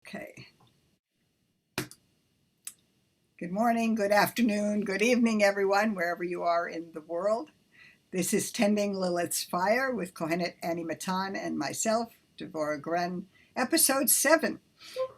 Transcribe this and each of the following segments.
Okay. Good morning, good afternoon, good evening, everyone, wherever you are in the world. This is Tending Lilith's Fire with Kohenet Annie Matan and myself, Devorah Grenn, episode 7,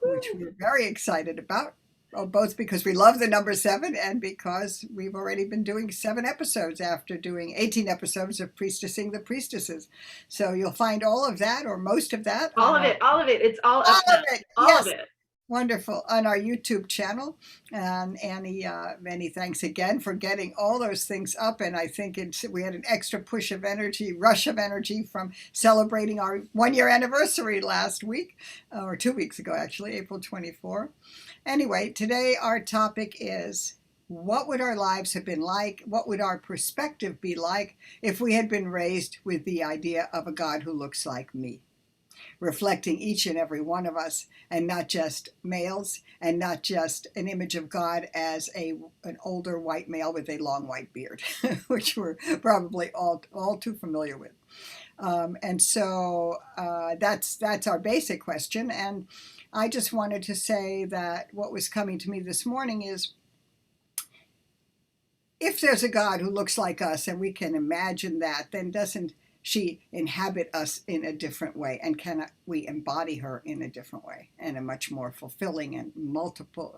which we're very excited about. Well, both because we love the number 7 and because we've already been doing 7 episodes after doing 18 episodes of Priestessing the Priestesses. So you'll find all of that or most of that. All of it. It's all of it. All yes. of it. Wonderful. On our YouTube channel. And Annie, many thanks again for getting all those things up. And I think we had an extra rush of energy from celebrating our 1-year anniversary last week, or 2 weeks ago, actually, April 24. Anyway, today our topic is, what would our lives have been like? What would our perspective be like if we had been raised with the idea of a God who looks like me? Reflecting each and every one of us, and not just males, and not just an image of God as an older white male with a long white beard, which we're probably all too familiar with. And so that's our basic question. And I just wanted to say that what was coming to me this morning is, if there's a God who looks like us and we can imagine that, then doesn't she inhabit us in a different way, and can we embody her in a different way, and a much more fulfilling and multiple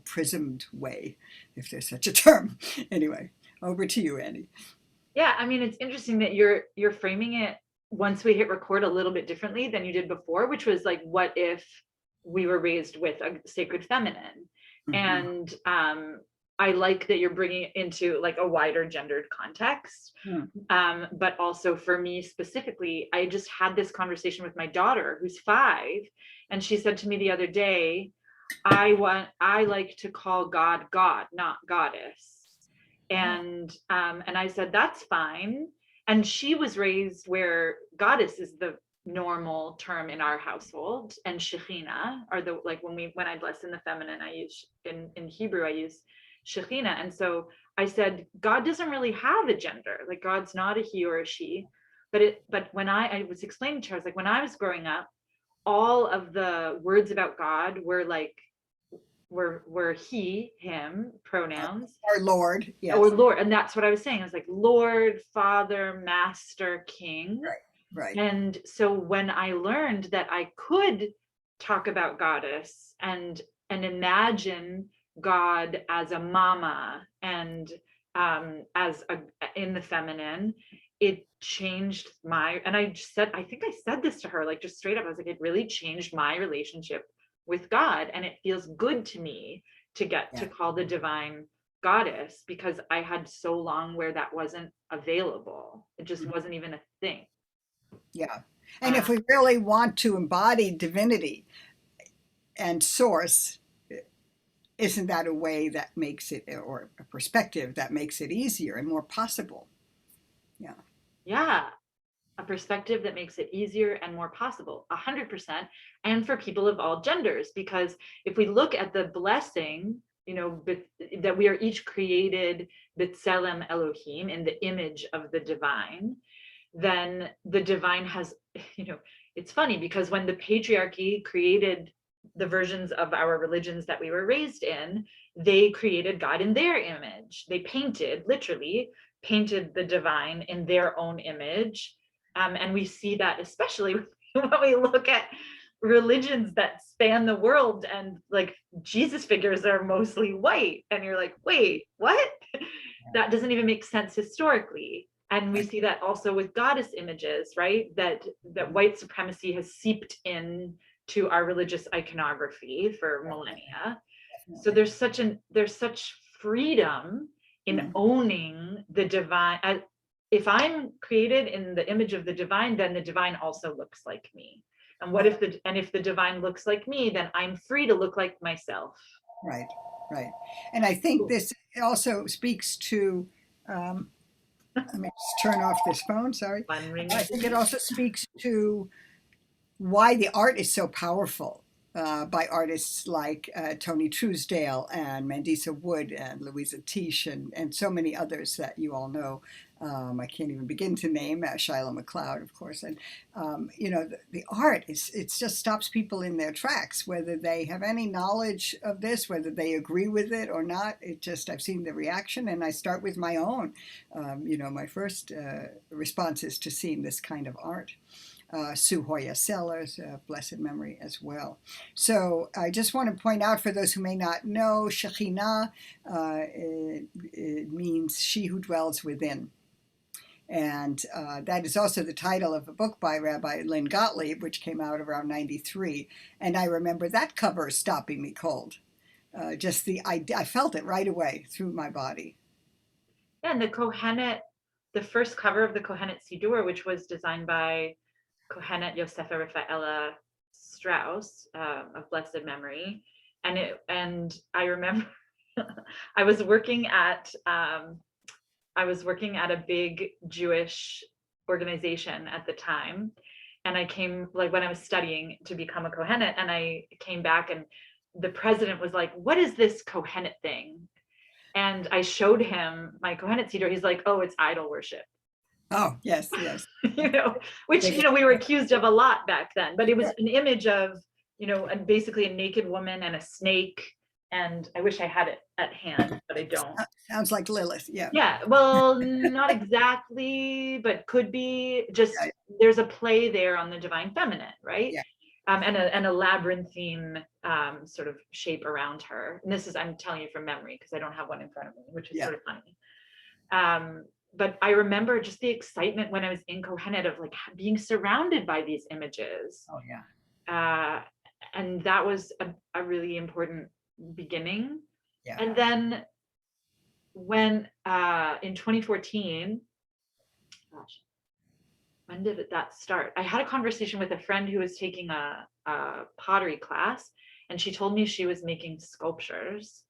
prismed way, if there's such a term. Anyway, over to you, Annie. Yeah, I mean, it's interesting that you're framing it once we hit record a little bit differently than you did before, which was like, what if we were raised with a sacred feminine? Mm-hmm. And I like that you're bringing it into like a wider gendered context. But also for me specifically, I just had this conversation with my daughter, who's 5, and she said to me the other day, I like to call God, not goddess. And I said, that's fine. And she was raised where goddess is the normal term in our household, and Shekhinah are the, like, when I bless in the feminine, I use in Hebrew, I use Shekhinah. And so I said, God doesn't really have a gender. Like, God's not a he or a she. But when I was explaining to her, I was like, when I was growing up, all of the words about God were like, were he, him pronouns. Or Lord. Yes. Or Lord. And that's what I was saying. I was like, Lord, Father, Master, King. Right. And so when I learned that I could talk about goddess and imagine God as a mama and in the feminine, it changed and I think I said this to her, like, just straight up. I was like, it really changed my relationship with God, and it feels good to me to get to call the divine goddess, because I had so long where that wasn't available. It just wasn't even a thing. Yeah. And if we really want to embody divinity and source, isn't that a way that makes it, or a perspective that makes it easier and more possible? Yeah. A perspective that makes it easier and more possible, 100%. And for people of all genders, because if we look at the blessing, that we are each created B'Tselem Elohim, in the image of the divine, then the divine has, it's funny because when the patriarchy created the versions of our religions that we were raised in, they created God in their image. They literally painted the divine in their own image. And we see that especially when we look at religions that span the world, and like Jesus figures are mostly white. And you're like, wait, what? That doesn't even make sense historically. And we see that also with goddess images, right? That white supremacy has seeped in to our religious iconography for millennia. So there's such freedom in owning the divine. If I'm created in the image of the divine, then the divine also looks like me. And if the divine looks like me, then I'm free to look like myself. Right. And I think this also speaks to, let me just turn off this phone, sorry. I think it also speaks to why the art is so powerful. by artists like Tony Truesdale and Mandisa Wood and Luisah Teish and so many others that you all know. I can't even begin to name Shiloh McCloud, of course. And, the art, it just stops people in their tracks, whether they have any knowledge of this, whether they agree with it or not. I've seen the reaction, and I start with my own. My first responses to seeing this kind of art. Sue Hoya Sellers, blessed memory as well. So I just want to point out for those who may not know, Shekhinah, it means she who dwells within. And that is also the title of a book by Rabbi Lynn Gottlieb, which came out around 93. And I remember that cover stopping me cold. Just I felt it right away through my body. Yeah, and the Kohenet, the first cover of the Kohenet Sidur, which was designed by Kohenet Yosefa Rafaela Strauss of blessed memory, and I remember I was working at a big Jewish organization at the time, and I came when I was studying to become a Kohenet, and I came back, and the president was like, "What is this Kohenet thing?" And I showed him my Kohenet Sidur. He's like, "Oh, it's idol worship." Oh, yes. Which, we were accused of a lot back then, but it was an image of, basically a naked woman and a snake. And I wish I had it at hand, but I don't. Sounds like Lilith. Yeah. Yeah. Well, not exactly, but could be. Just there's a play there on the divine feminine, right? Yeah. And a labyrinthine sort of shape around her. And I'm telling you from memory because I don't have one in front of me, which is sort of funny. But I remember just the excitement when I was in Kohenet of being surrounded by these images. Oh yeah. And that was a really important beginning. Yeah. And then when in 2014, gosh, when did that start? I had a conversation with a friend who was taking a pottery class, and she told me she was making sculptures.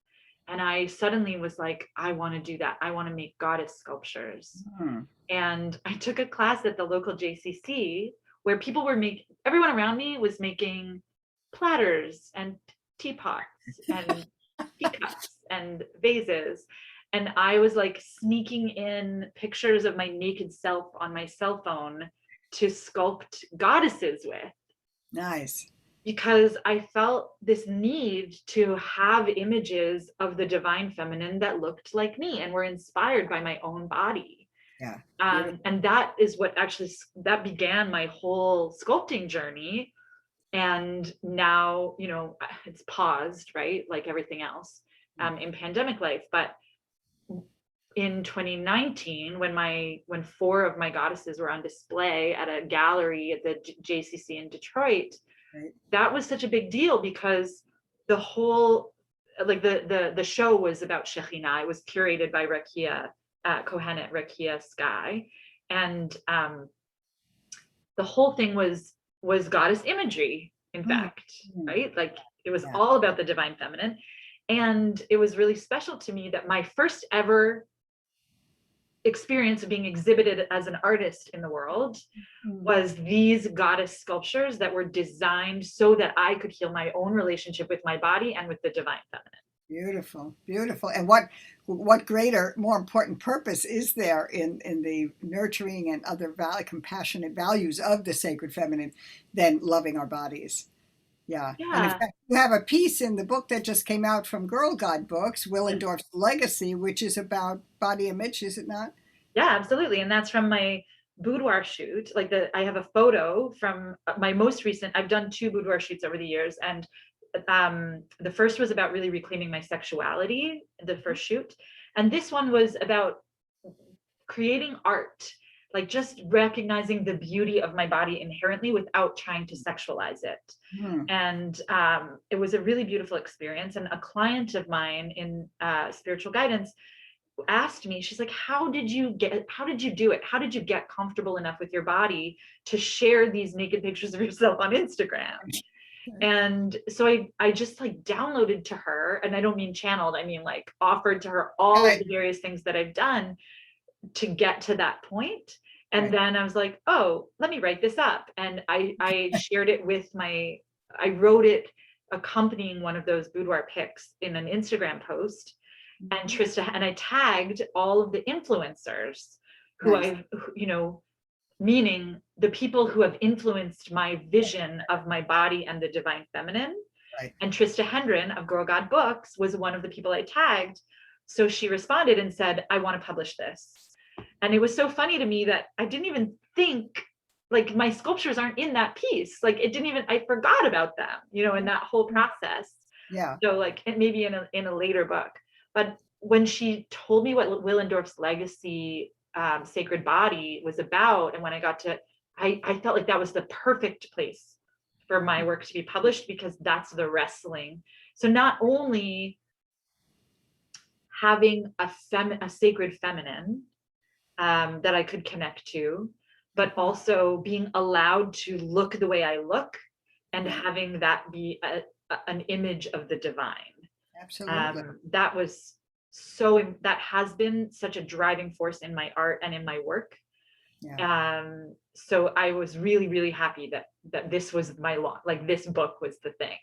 And I suddenly was like, I want to do that. I want to make goddess sculptures. And I took a class at the local JCC where people were everyone around me was making platters and teapots and teacups and vases. And I was sneaking in pictures of my naked self on my cell phone to sculpt goddesses with. Nice. Because I felt this need to have images of the divine feminine that looked like me and were inspired by my own body. Yeah. And that is what that began my whole sculpting journey. And now, it's paused, right? Like everything else in pandemic life. But in 2019, when 4 of my goddesses were on display at a gallery at the JCC in Detroit, that was such a big deal because the whole, the show was about Shekhinah. It was curated by Rekia Kohenet, Rekia Sky, and the whole thing was goddess imagery. In fact, right? It was all about the divine feminine, and it was really special to me that my first ever experience of being exhibited as an artist in the world was these goddess sculptures that were designed so that I could heal my own relationship with my body and with the divine feminine. Beautiful. And what greater, more important purpose is there in the nurturing and other compassionate values of the sacred feminine than loving our bodies? Yeah. And in fact, you have a piece in the book that just came out from Girl God Books, Willendorf's Legacy, which is about body image, is it not? Yeah, absolutely. And that's from my boudoir shoot. I have a photo from my most recent, I've done 2 boudoir shoots over the years. And the first was about really reclaiming my sexuality, the first shoot. And this one was about creating art, just recognizing the beauty of my body inherently without trying to sexualize it. And it was a really beautiful experience. And a client of mine in spiritual guidance asked me, she's like, how did you do it? How did you get comfortable enough with your body to share these naked pictures of yourself on Instagram? And so I just downloaded to her, and I don't mean channeled, I mean offered to her all of the various things that I've done to get to that point. And then I was like, oh, let me write this up. And I shared it with I wrote it accompanying one of those boudoir pics in an Instagram post, and Trista, and I tagged all of the influencers who I've, meaning the people who have influenced my vision of my body and the divine feminine. Right. And Trista Hendren of Girl God Books was one of the people I tagged. So she responded and said, I want to publish this. And it was so funny to me that I didn't even think, like, my sculptures aren't in that piece. Like, it didn't even, I forgot about them, in that whole process. Yeah. So like, maybe in a later book. But when she told me what Willendorf's legacy, Sacred Body, was about, and when I got to, I felt like that was the perfect place for my work to be published, because that's the wrestling. So not only having a sacred feminine that I could connect to, but also being allowed to look the way I look, and having that be an image of the divine. Absolutely. That has been such a driving force in my art and in my work. So I was really, really happy that this was this book was the thing.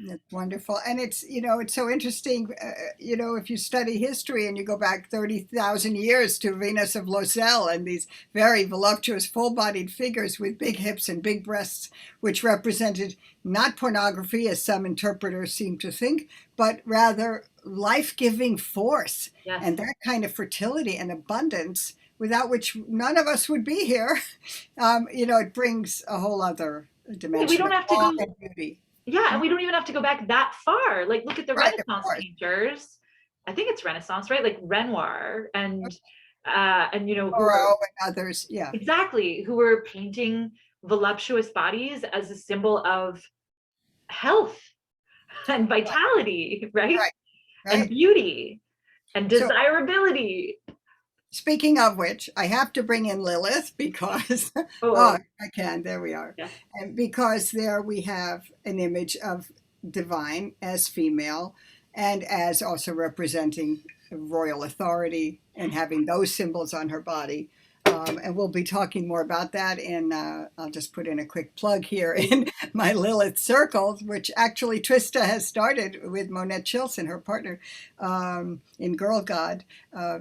That's wonderful. And it's, it's so interesting, if you study history and you go back 30,000 years to Venus of Loselle and these very voluptuous, full-bodied figures with big hips and big breasts, which represented not pornography, as some interpreters seem to think, but rather life-giving force. Yes. And that kind of fertility and abundance, without which none of us would be here. It brings a whole other dimension. We don't have to go. And beauty. Yeah, and we don't even have to go back that far. Like, look at the Renaissance painters. I think it's Renaissance, right? Like Renoir and Corot and others. Yeah, exactly. Who were painting voluptuous bodies as a symbol of health and vitality, right? And beauty and desirability. Speaking of which, I have to bring in Lilith because, I can, there we are. Yeah. And because there we have an image of divine as female and as also representing royal authority and having those symbols on her body. And we'll be talking more about that I'll just put in a quick plug here in my Lilith circles, which actually Trista has started with Monette Chilson, her partner, in Girl God,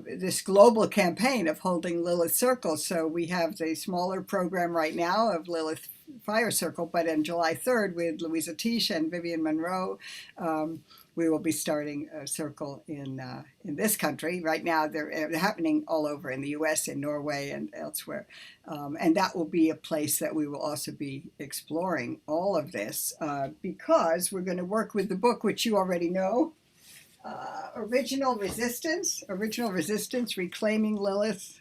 this global campaign of holding Lilith circles. So we have the smaller program right now of Lilith Fire Circle, but on July 3rd with Luisah Teish and Vivian Monroe, we will be starting a circle in this country. Right now, they're happening all over in the U.S., in Norway, and elsewhere. And that will be a place that we will also be exploring all of this because we're going to work with the book, which you already know, Original Resistance, Reclaiming Lilith,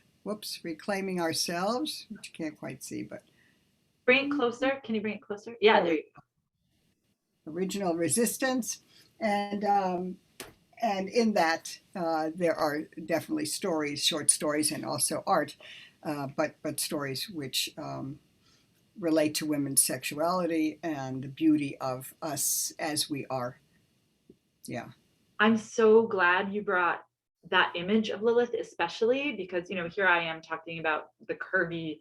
Reclaiming Ourselves, which you can't quite see, but. Bring it closer. Can you bring it closer? Yeah, there you go. Original Resistance. And in that, there are definitely stories, short stories, and also art, but stories which relate to women's sexuality and the beauty of us as we are. Yeah. I'm so glad you brought that image of Lilith, especially because, here I am talking about the curvy,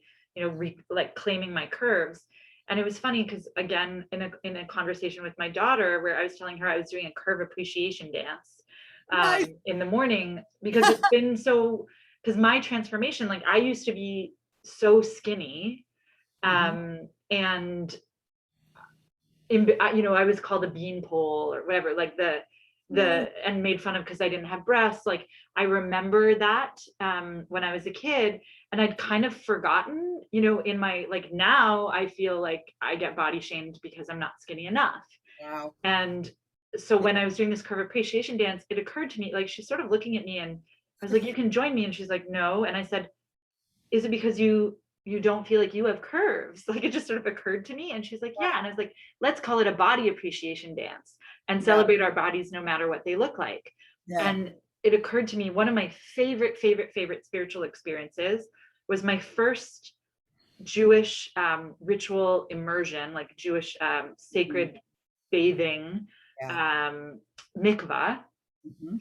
claiming my curves. And it was funny because, again, in a conversation with my daughter where I was telling her I was doing a curve appreciation dance in the morning, because it's been because my transformation, like, I used to be so skinny and I was called a beanpole or whatever, like and made fun of because I didn't have breasts. Like, I remember that when I was a kid, and I'd kind of forgotten, in my, like, now I feel like I get body shamed because I'm not skinny enough. Wow. And so when I was doing this curve appreciation dance, it occurred to me, like, she's sort of looking at me and I was like, you can join me. And she's like, no. And I said, is it because you don't feel like you have curves? Like, it just sort of occurred to me. And she's like, yeah. And I was like, let's call it a body appreciation dance and celebrate our bodies no matter what they look like. Yeah. And it occurred to me, one of my favorite spiritual experiences was my first Jewish ritual immersion, like Jewish sacred bathing mikvah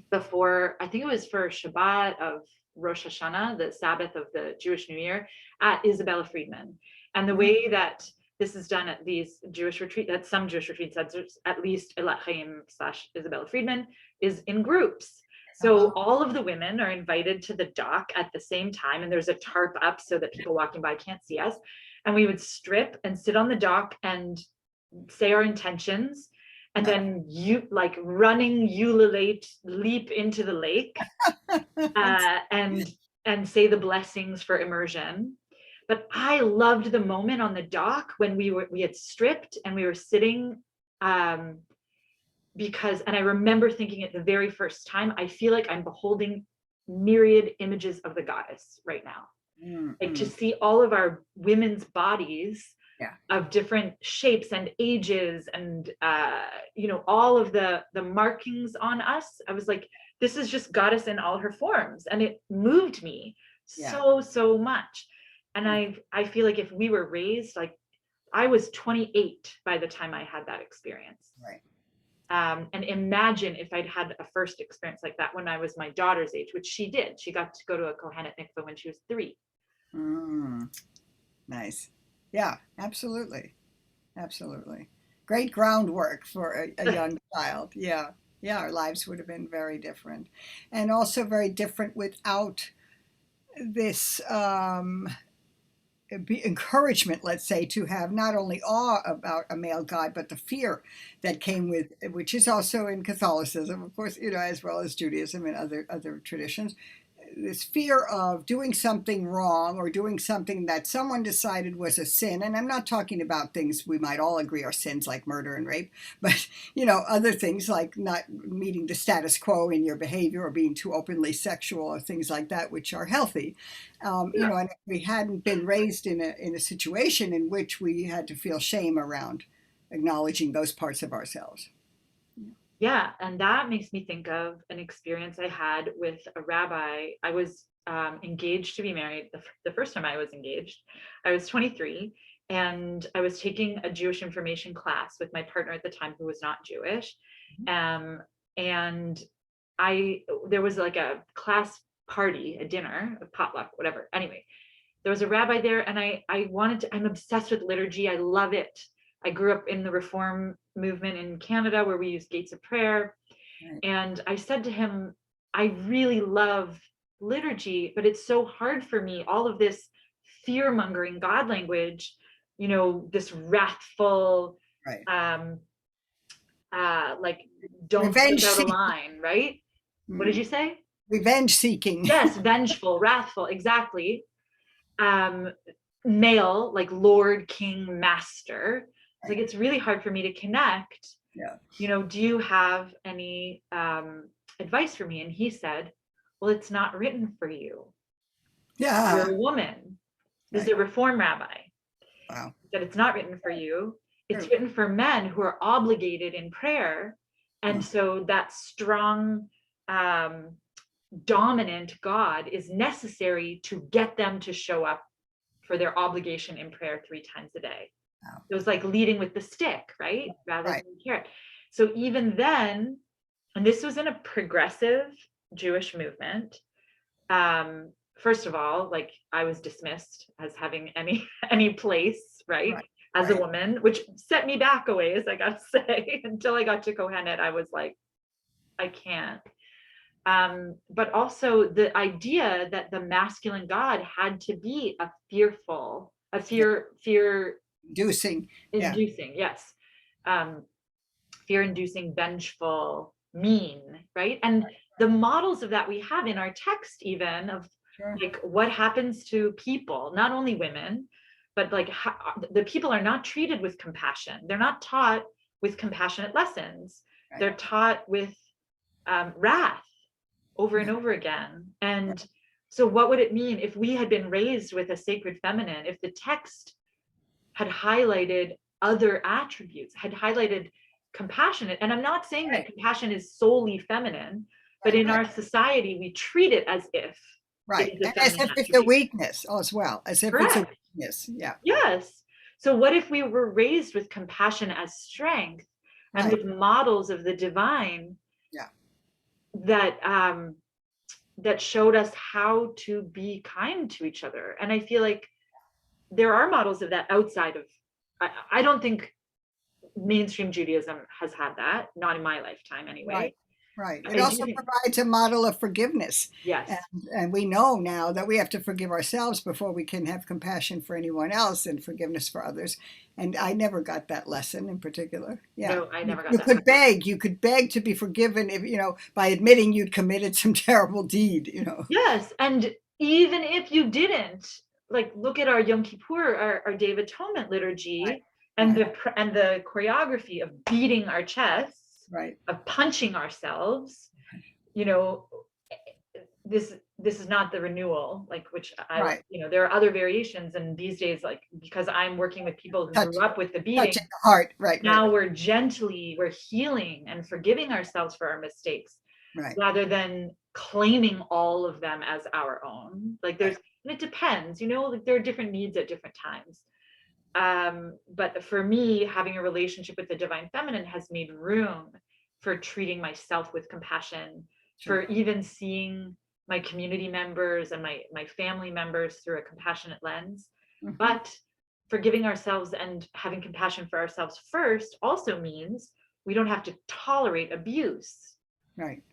before, I think it was for Shabbat of Rosh Hashanah, the Sabbath of the Jewish New Year, at Isabella Friedman. And the way that this is done at these Jewish retreats, at some Jewish retreats, at least Elat Chaim / Isabella Friedman is in groups. So all of the women are invited to the dock at the same time, and there's a tarp up so that people walking by can't see us. And we would strip and sit on the dock and say our intentions, and then you like running ululate, leap into the lake, and say the blessings for immersion. But I loved the moment on the dock when we had stripped and we were sitting, because, and I remember thinking it the very first time, I feel like I'm beholding myriad images of the goddess right now. Like to see all of our women's bodies of different shapes and ages, and all of the markings on us. I was like, this is just goddess in all her forms, and it moved me so much. And I feel like if we were raised, like I was 28 by the time I had that experience. Right. And imagine if I'd had a first experience like that when I was my daughter's age, which she did. She got to go to a Kohenet mikveh when she was 3. Nice. Yeah, absolutely. Absolutely. Great groundwork for a young child. Yeah. Yeah, our lives would have been very different. And also very different without this encouragement, let's say, to have not only awe about a male god, but the fear that came with, which is also in Catholicism, of course, as well as Judaism and other traditions, this fear of doing something wrong or doing something that someone decided was a sin. And I'm not talking about things we might all agree are sins like murder and rape, but, other things like not meeting the status quo in your behavior or being too openly sexual or things like that, which are healthy. And if we hadn't been raised in a situation in which we had to feel shame around acknowledging those parts of ourselves. Yeah, and that makes me think of an experience I had with a rabbi. I was engaged to be married the first time I was engaged. I was 23, and I was taking a Jewish information class with my partner at the time who was not Jewish. And there was like a class party, a dinner, a potluck, whatever. Anyway, there was a rabbi there, and I'm obsessed with liturgy. I love it. I grew up in the Reform movement in Canada where we use gates of prayer. Right. And I said to him, I really love liturgy, but it's so hard for me, all of this fear-mongering God language, this wrathful, right. Like don't step out of line, right? What did you say? Revenge seeking. Yes, vengeful, wrathful, exactly. Male, like Lord, King, Master. Like it's really hard for me to connect. Yeah. Do you have any advice for me? And he said, well, it's not written for you. Yeah. You're a woman. This is a Reform rabbi. Wow. That it's not written for you. It's written for men who are obligated in prayer. And so that strong, dominant God is necessary to get them to show up for their obligation in prayer 3 times a day. Wow. It was like leading with the stick, right? Rather than the carrot. So even then, and this was in a progressive Jewish movement. First of all, like I was dismissed as having any place, right? As a woman, which set me back a ways, I gotta say. Until I got to Kohenet, I was like, I can't. But also the idea that the masculine God had to be a fear-inducing, yes. Fear-inducing, vengeful, mean, right? And the models of that we have in our text, even of like what happens to people, not only women, but like the people are not treated with compassion. They're not taught with compassionate lessons. They're taught with wrath over and over again. And so what would it mean if we had been raised with a sacred feminine, if the text had highlighted other attributes, had highlighted compassionate? And I'm not saying that compassion is solely feminine, but in our society, we treat it as if. Right, as if it's a weakness as well, as if it's a weakness, Yes. So what if we were raised with compassion as strength and with models of the divine that that showed us how to be kind to each other? And I feel like there are models of that outside of I don't think mainstream Judaism has had that, not in my lifetime anyway. Right. I It do also think, provides a model of forgiveness. yes, And we know now that we have to forgive ourselves before we can have compassion for anyone else and forgiveness for others. And I never got that lesson in particular. Yeah. no, I never got You that. could beg to be forgiven if, by admitting you'd committed some terrible deed. Yes, and even if you didn't, like, look at our Yom Kippur, our Day of Atonement Right. liturgy, and Right. the choreography of beating our chests, Right. of punching ourselves. You know, this is not the renewal, like, which Right. there are other variations, and these days, like, because I'm working with people who Touch, grew up with the beating, touching the heart. Right. Right. now we're healing and forgiving ourselves for our mistakes, Right. rather than claiming all of them as our own. Like, Right. and it depends, like, there are different needs at different times. But for me, having a relationship with the divine feminine has made room for treating myself with compassion, Sure. for even seeing my community members and my family members through a compassionate lens. Mhm. But forgiving ourselves and having compassion for ourselves first also means we don't have to tolerate abuse. Right.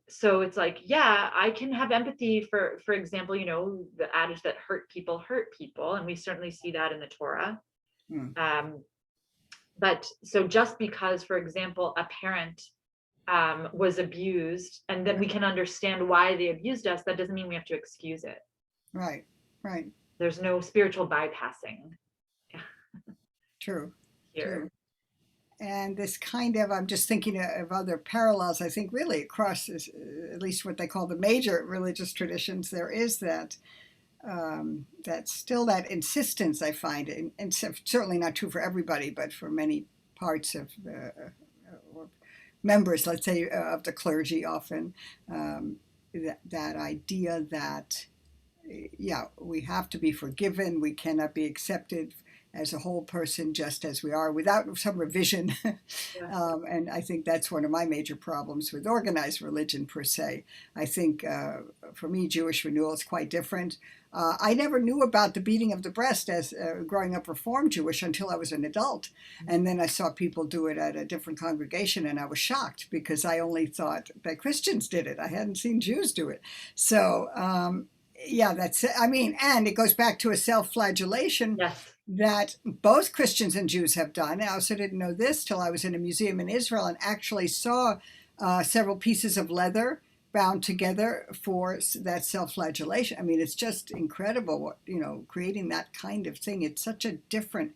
So it's like, yeah, I can have empathy for example, the adage that hurt people, and we certainly see that in the Torah. Mm. But so just because, for example, a parent was abused, and then we can understand why they abused us, that doesn't mean we have to excuse it. Right. Right. There's no spiritual bypassing True. here. True. And this kind of, I'm just thinking of other parallels, I think really across this, at least what they call the major religious traditions, there is that still that insistence, I find, and certainly not true for everybody, but for many parts of or members, let's say, of the clergy often, that idea that, yeah, we have to be forgiven, we cannot be accepted as a whole person just as we are without some revision. Yeah. And I think that's one of my major problems with organized religion per se. I think for me, Jewish renewal is quite different. I never knew about the beating of the breast as growing up Reformed Jewish until I was an adult. And then I saw people do it at a different congregation, and I was shocked because I only thought that Christians did it. I hadn't seen Jews do it. So, yeah, that's it. I mean, and it goes back to a self-flagellation Yes. that both Christians and Jews have done. I also didn't know this till I was in a museum in Israel and actually saw several pieces of leather bound together for that self-flagellation. I mean, it's just incredible what, creating that kind of thing. It's such a different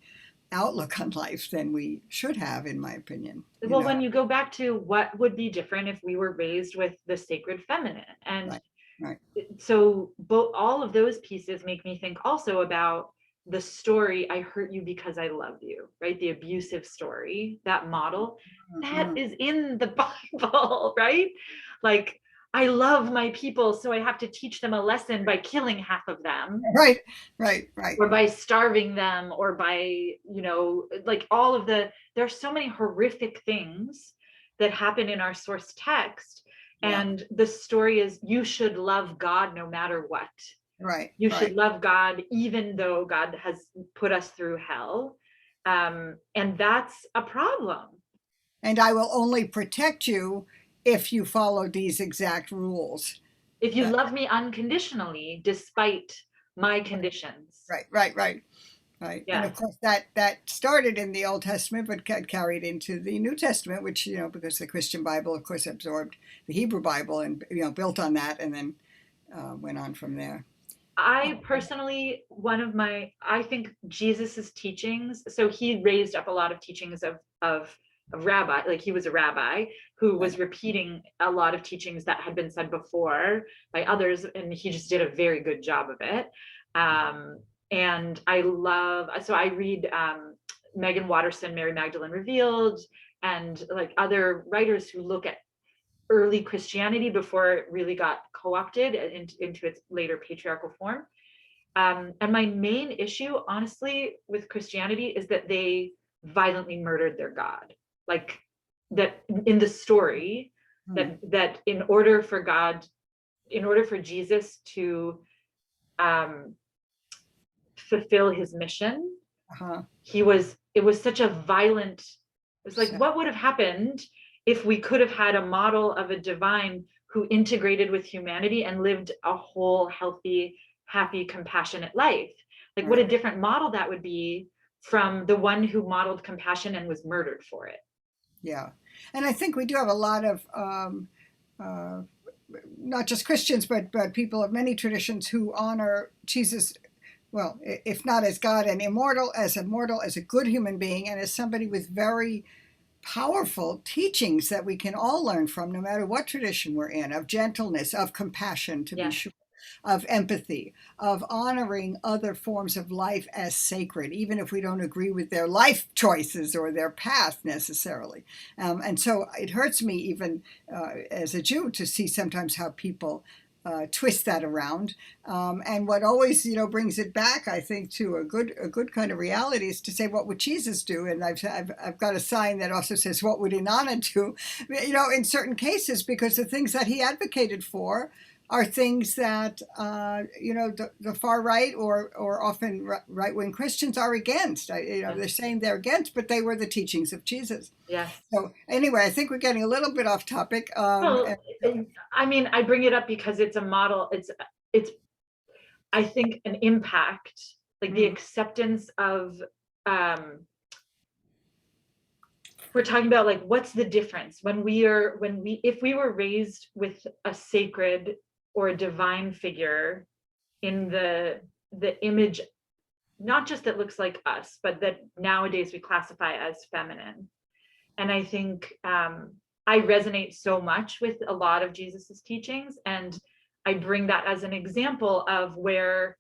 outlook on life than we should have, in my opinion. Well, when you go back to what would be different if we were raised with the sacred feminine, and right. So all of those pieces make me think also about the story, I hurt you because I love you, right? The abusive story, that model, that is in the Bible, right? Like, I love my people, so I have to teach them a lesson by killing half of them. Right. Or by starving them, or by, like, there are so many horrific things that happen in our source text. And the story is, you should love God no matter what. Right. You should love God even though God has put us through hell. And that's a problem. And I will only protect you if you follow these exact rules. If you love me unconditionally, despite my conditions. Right. Yeah. And of course that started in the Old Testament, but got carried into the New Testament, which, because the Christian Bible, of course, absorbed the Hebrew Bible and, built on that, and then went on from there. I personally, I think Jesus's teachings, so he raised up a lot of teachings of rabbi, like he was a rabbi who was repeating a lot of teachings that had been said before by others, and he just did a very good job of it. And I read Megan Watterson, Mary Magdalene Revealed, and like other writers who look at early Christianity before it really got co-opted into its later patriarchal form. And my main issue, honestly, with Christianity is that they violently murdered their God. Like, that in the story, that in order for Jesus to fulfill his mission, Uh-huh. It was such a violent, it was like, So, what would have happened if we could have had a model of a divine who integrated with humanity and lived a whole, healthy, happy, compassionate life? Like, what a right. different model that would be from the one who modeled compassion and was murdered for it. Yeah. And I think we do have a lot of uh, not just Christians, but people of many traditions who honor Jesus, well, if not as God and immortal, as a good human being, and as somebody with very powerful teachings that we can all learn from, no matter what tradition we're in, of gentleness, of compassion, to be Yeah. sure, of empathy, of honoring other forms of life as sacred, even if we don't agree with their life choices or their path necessarily. And so it hurts me, even as a Jew, to see sometimes how people twist that around. And what always, brings it back, I think, to a good kind of reality is to say, what would Jesus do? And I've got a sign that also says, what would Inanna do? In certain cases, because the things that he advocated for are things that the far right or often right wing Christians are against. They're saying they're against, but they were the teachings of Jesus. Yes. So anyway, I think we're getting a little bit off topic. Well, I mean, I bring it up because it's a model. It's I think an impact, like the acceptance of. We're talking about, like, what's the difference if we were raised with a sacred or a divine figure in the image, not just that looks like us, but that nowadays we classify as feminine. And I think I resonate so much with a lot of Jesus's teachings, and I bring that as an example of where,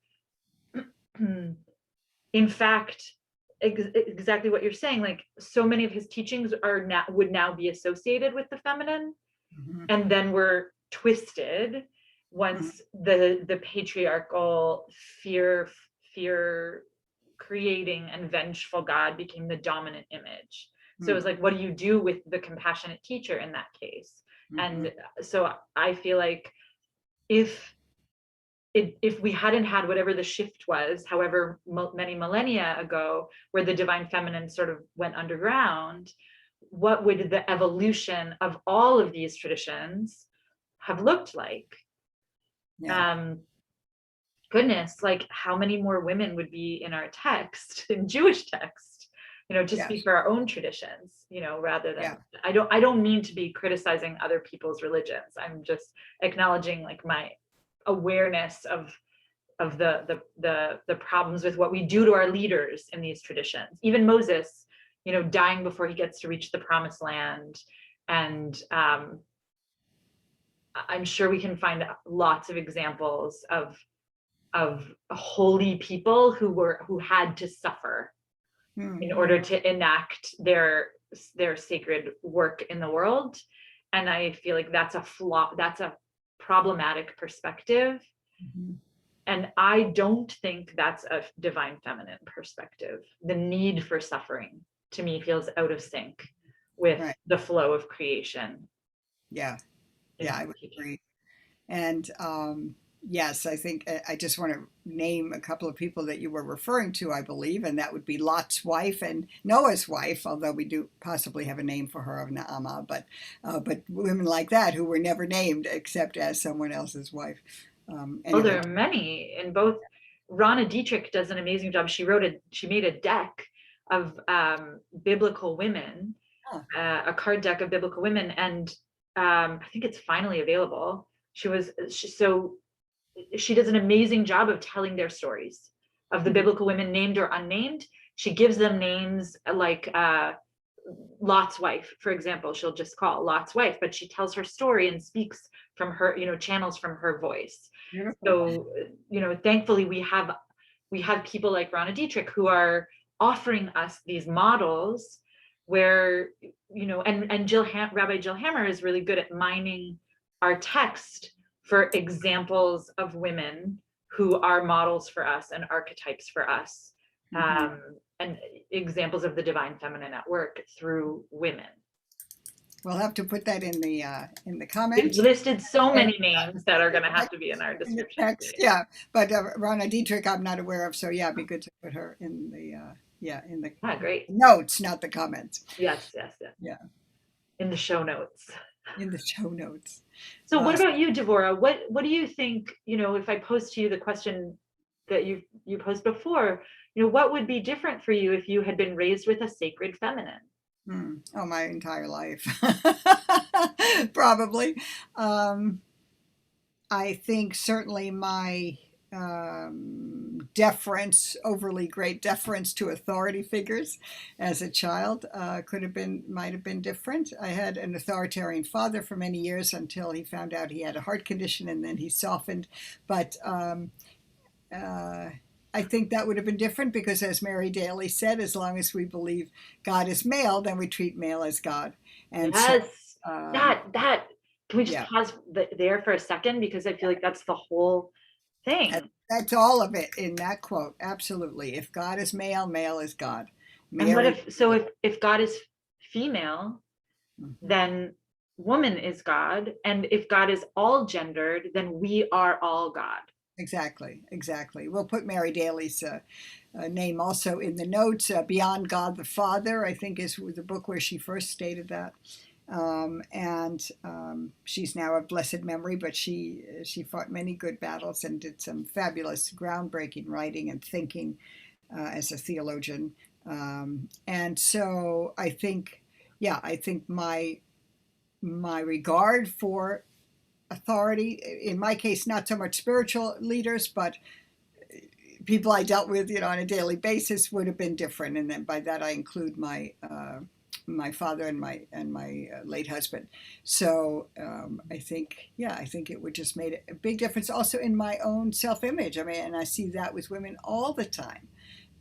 in fact, exactly what you're saying, like, so many of his teachings would now be associated with the feminine, and then were twisted once the patriarchal fear creating and vengeful God became the dominant image. So it was like, what do you do with the compassionate teacher in that case? And so I feel like if we hadn't had whatever the shift was, however many millennia ago, where the divine feminine sort of went underground, what would the evolution of all of these traditions have looked like? Yeah. Goodness, like, how many more women would be in our text, in Jewish text, to Yes. speak for our own traditions, rather than, Yeah. I don't mean to be criticizing other people's religions. I'm just acknowledging, like, my awareness of the problems with what we do to our leaders in these traditions. Even Moses, dying before he gets to reach the promised land. And I'm sure we can find lots of examples of holy people who had to suffer in order to enact their sacred work in the world. And I feel like that's a problematic perspective. And I don't think that's a divine feminine perspective. The need for suffering, to me, feels out of sync with the flow of creation. Yeah. Yeah, I would agree. And yes, I think I just want to name a couple of people that you were referring to, I believe, and that would be Lot's wife and Noah's wife, although we do possibly have a name for her of Naamah, but women like that who were never named except as someone else's wife. Oh, there are many in both. Ronna Detrick does an amazing job. She made a deck of biblical women, a card deck of biblical women, and I think it's finally available. She does an amazing job of telling their stories of the biblical women, named or unnamed. She gives them names, like Lot's wife, for example. She'll just call Lot's wife, but she tells her story and speaks from her, channels from her voice. Beautiful. So, thankfully we have people like Ronna Detrick who are offering us these models where, and Rabbi Jill Hammer is really good at mining our text for examples of women who are models for us and archetypes for us, and examples of the divine feminine at work through women. We'll have to put that in the comments. We've listed so many names that are going to have to be in our description. Text, yeah, but Ronna Detrick I'm not aware of, so yeah, it'd be good to put her in the Yeah, in the Great. notes, not the comments. Yes, yes, yes. Yeah, In the show notes. in the show notes. So what about you, Devorah? What do you think, if I pose to you the question that you posed before, what would be different for you if you had been raised with a sacred feminine? Oh, my entire life. Probably. I think certainly my deference, overly great deference to authority figures as a child might have been different. I had an authoritarian father for many years until he found out he had a heart condition, and then he softened. But I think that would have been different because, as Mary Daly said, as long as we believe God is male, then we treat male as God. And yes, so, that can we just pause there for a second, because I feel like that's the whole thing. That's all of it in that quote. Absolutely. If God is male, male is God. And what if God is female, then woman is God, and if God is all gendered, then we are all God. Exactly. We'll put Mary Daly's name also in the notes. Beyond God the Father, I think, is the book where she first stated that. She's now of blessed memory, but she fought many good battles and did some fabulous, groundbreaking writing and thinking as a theologian. And so I think my regard for authority, in my case, not so much spiritual leaders, but people I dealt with, on a daily basis, would have been different. And then by that I include my father and my late husband. So I think it would just made a big difference also in my own self-image. I mean, and I see that with women all the time.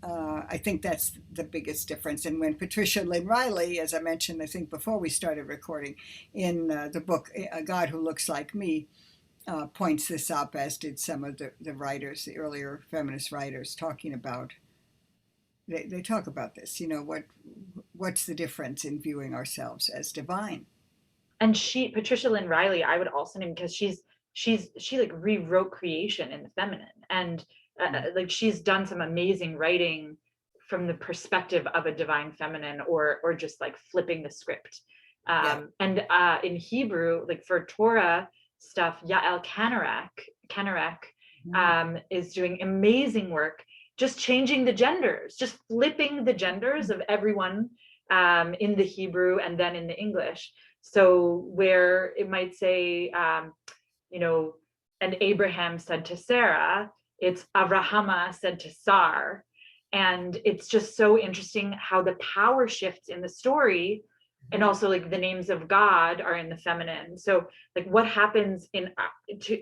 I think that's the biggest difference. And when Patricia Lynn Reilly, as I mentioned, I think before we started recording, in the book A God Who Looks Like Me, points this up, as did some of the writers, the earlier feminist writers, talking about. They talk about this. What's the difference in viewing ourselves as divine? And Patricia Lynn Reilly, I would also name, because she like rewrote creation in the feminine, and like she's done some amazing writing from the perspective of a divine feminine, or just like flipping the script. And in Hebrew, like for Torah stuff, Yael Kanarek is doing amazing work, just changing the genders, just flipping the genders of everyone in the Hebrew and then in the English. So where it might say, and Abraham said to Sarah, it's Avrahama said to Sar. And it's just so interesting how the power shifts in the story. And also like the names of God are in the feminine. So like what happens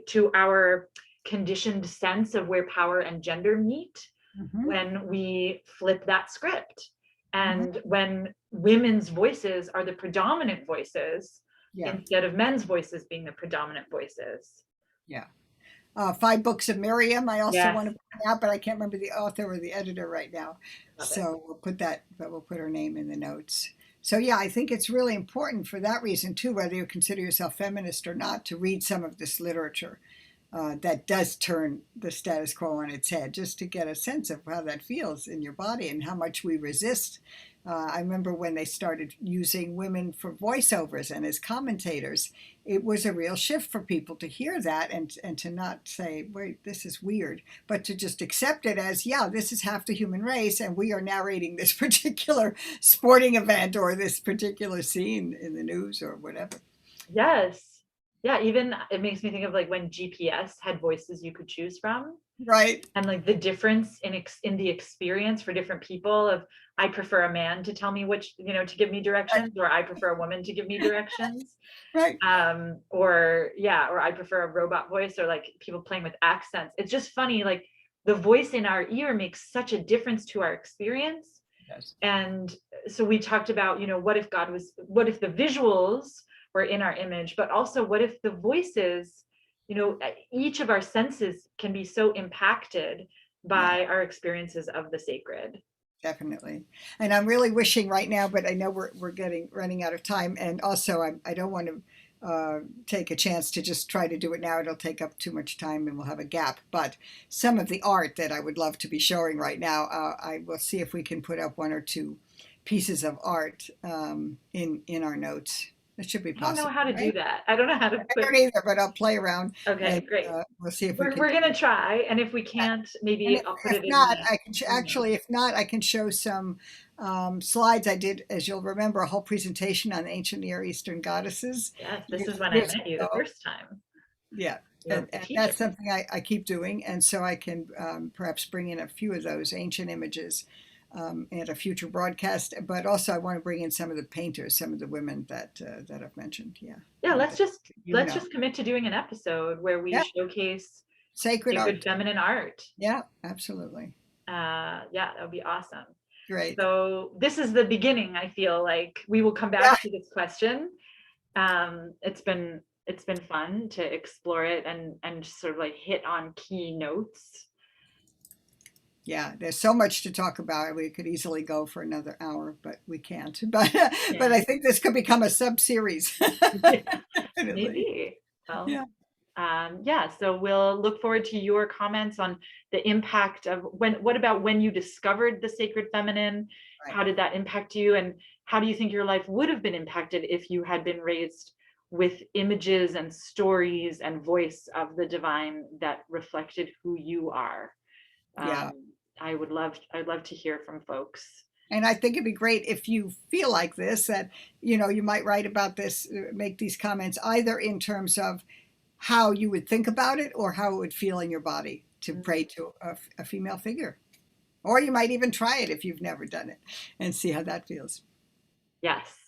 to our conditioned sense of where power and gender meet when we flip that script, and when women's voices are the predominant voices instead of men's voices being the predominant voices. 5 Books of Miriam, I also want to point out, but I can't remember the author or the editor right now. We'll put that, but we'll put her name in the notes. So I think it's really important for that reason too, whether you consider yourself feminist or not, to read some of this literature that does turn the status quo on its head, just to get a sense of how that feels in your body and how much we resist. I remember when they started using women for voiceovers and as commentators, it was a real shift for people to hear that and to not say, wait, this is weird, but to just accept it as, this is half the human race, and we are narrating this particular sporting event or this particular scene in the news or whatever. Yes. Yeah, even it makes me think of like when GPS had voices you could choose from. Right. And like the difference in the experience for different people of, I prefer a man to tell me which, to give me directions, or I prefer a woman to give me directions. Right. Or I prefer a robot voice, or like people playing with accents. It's just funny, like the voice in our ear makes such a difference to our experience. Yes. And so we talked about, what if the visuals were in our image, but also what if the voices, each of our senses can be so impacted by our experiences of the sacred. Definitely. And I'm really wishing right now, but I know we're running out of time. And also I don't want to take a chance to just try to do it now. It'll take up too much time and we'll have a gap. But some of the art that I would love to be showing right now, I will see if we can put up one or two pieces of art in our notes. It should be possible. I don't know how to do that. I don't know how to I don't either, but I'll play around. Okay, and, great. We'll see if we're going to try, and if we can't, maybe I'll put it in. I can actually, if not, I can show some slides I did, as you'll remember, a whole presentation on ancient Near Eastern goddesses. Yes, this is when I met you the first time. Yeah, and that's something I keep doing, and so I can perhaps bring in a few of those ancient images at a future broadcast. But also, I want to bring in some of the painters, some of the women that I've mentioned. Yeah. Let's just commit to doing an episode where we showcase sacred art, feminine art. Yeah, absolutely. That would be awesome. Great. So this is the beginning. I feel like we will come back to this question. It's been fun to explore it and sort of like hit on key notes. Yeah, there's so much to talk about. We could easily go for another hour, but we can't. But I think this could become a sub-series. Maybe. Well, so we'll look forward to your comments on the impact of what about when you discovered the sacred feminine? Right. How did that impact you? And how do you think your life would have been impacted if you had been raised with images and stories and voice of the divine that reflected who you are? I'd love to hear from folks. And I think it'd be great if you feel like this, that, you might write about this, make these comments either in terms of how you would think about it or how it would feel in your body to pray to a female figure. Or you might even try it if you've never done it and see how that feels. Yes.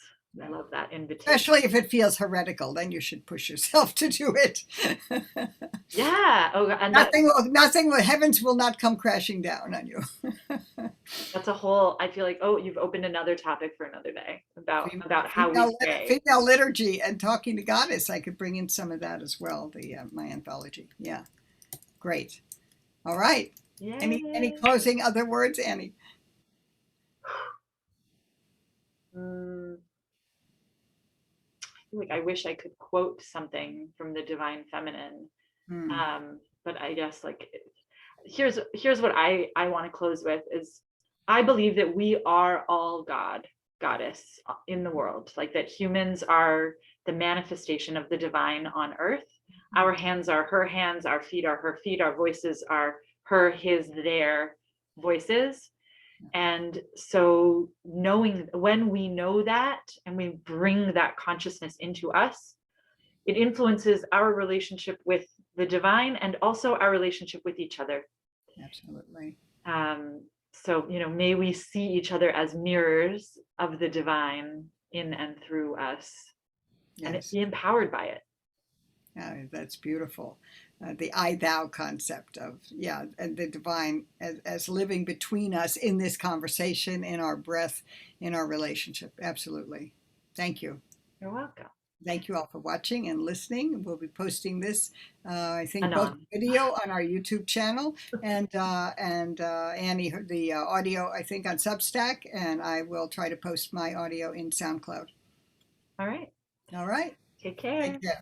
I love that invitation. Especially if it feels heretical, then you should push yourself to do it. Yeah. Oh, and nothing. Heavens will not come crashing down on you. That's a whole. I feel like you've opened another topic for another day about how we pray. Female liturgy and talking to goddess. I could bring in some of that as well. My anthology. Yeah. Great. All right. Yay. Any closing other words, Annie? Like I wish I could quote something from the divine feminine, but I guess like here's what I want to close with is I believe that we are all goddess in the world, like that humans are the manifestation of the divine on earth. Our hands are her hands, our feet are her feet, our voices are her, his, their voices. And so when we know that and we bring that consciousness into us, it influences our relationship with the divine and also our relationship with each other. Absolutely. So, may we see each other as mirrors of the divine in and through us, and be empowered by it. That's beautiful. The I-thou concept of, and the divine as living between us in this conversation, in our breath, in our relationship. Absolutely. Thank you. You're welcome. Thank you all for watching and listening. We'll be posting this, I think, both video on our YouTube channel and Annie, the audio, I think, on Substack, and I will try to post my audio in SoundCloud. All right. All right. Take care. Take care.